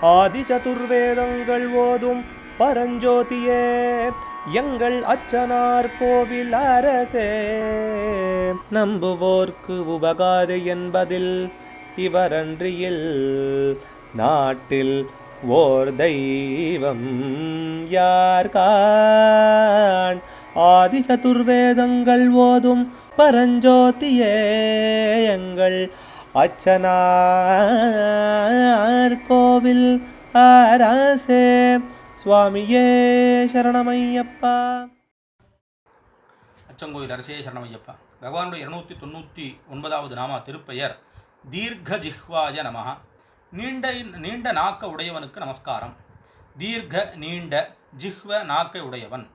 ஆதி சதுர்வேதங்கள் ஓதும் பரஞ்சோதியே எங்கள் அச்சனார் கோவில் அரசே. நம்புவோர்க்கு உபகாரி என்பதில் இவரன்றியில் நாட்டில் ஓர் தெய்வம் யார்கான். ஆதி சதுர்வேதங்கள் ஓதும் பரஞ்சோதியே எங்கள் அச்சனார் கோவில் அரசே. சுவாமியே சரணமையப்பா. அச்சங்கோயில் அரசே சரணமையப்பா. பகவானுடைய 299வது நாமா திருப்பெயர் தீர்க்க ஜிஹ்வாய நமஹ. நீண்ட நாக்க உடையவனுக்கு நமஸ்காரம். தீர்க்க நீண்ட, ஜிஹ்வ நாக்கை உடையவன்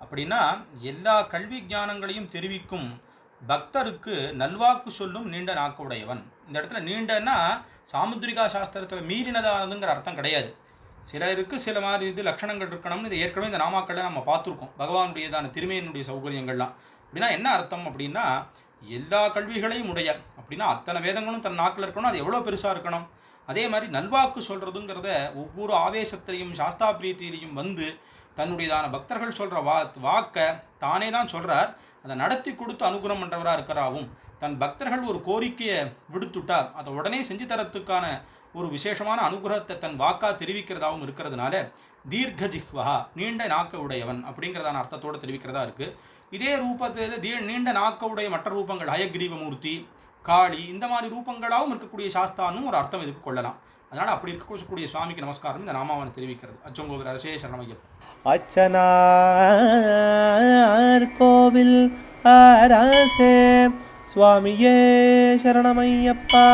அப்படின்னா எல்லா கல்வி ஞானங்களையும் தெரிவிக்கும் பக்தருக்கு நல்வாக்கு சொல்லும் நீண்ட நாக்கு உடையவன். இந்த இடத்துல நீண்டன்னா சாமுத்திரிகா சாஸ்திரத்தில் மீறினதானதுங்கிற அர்த்தம் கிடையாது. சிலருக்கு சில மாதிரி இது லட்சணங்கள் இருக்கணும்னு இது ஏற்கனவே இந்த நாமாக்களை நம்ம பார்த்துருக்கோம். பகவானுடையதான திருமையினுடைய சௌகரியங்கள்லாம் அப்படின்னா என்ன அர்த்தம் அப்படின்னா எல்லா கல்விகளையும் உடைய அப்படின்னா அத்தனை வேதங்களும் தன் நாக்கில் இருக்கணும். அது எவ்வளோ பெருசாக இருக்கணும். அதே மாதிரி நல்வாக்கு சொல்கிறதுங்கிறத ஒவ்வொரு ஆவேசத்திலையும் சாஸ்தா பிரீத்திலையும் வந்து தன்னுடையதான பக்தர்கள் சொல்கிற வாக்கை தானே தான் சொல்கிறார். அதை நடத்தி கொடுத்து அனுகிரகம் பண்ணுறவராக இருக்கிறாவும் தன் பக்தர்கள் ஒரு கோரிக்கையை விடுத்துட்டார் அதை உடனே செஞ்சு தரத்துக்கான ஒரு விசேஷமான அனுகிரகத்தை தன் வாக்கா தெரிவிக்கிறதாகவும் இருக்கிறதுனால தீர்க்க ஜிஹ்வா நீண்ட நாக்க உடையவன் அப்படிங்கிறதான அர்த்தத்தோடு தெரிவிக்கிறதா இருக்குது. இதே ரூபத்தில் நீண்ட நாக்க உடைய மற்ற ரூபங்கள் ஹயக்ரீவமூர்த்தி, காளி இந்த மாதிரி ரூபங்களாகவும் இருக்கக்கூடிய சாஸ்தானும் ஒரு அர்த்தம் இதுக்கு கொள்ளலாம். அதனால் அப்படி இருக்கக்கூடிய சுவாமிக்கு நமஸ்காரம் இந்த நாமாவனை தெரிவிக்கிறது. அச்சங்கோவில் அரசே சரணமையப்பா. அச்சனார் கோவில் அரசே சுவாமியே சரணமையப்பா.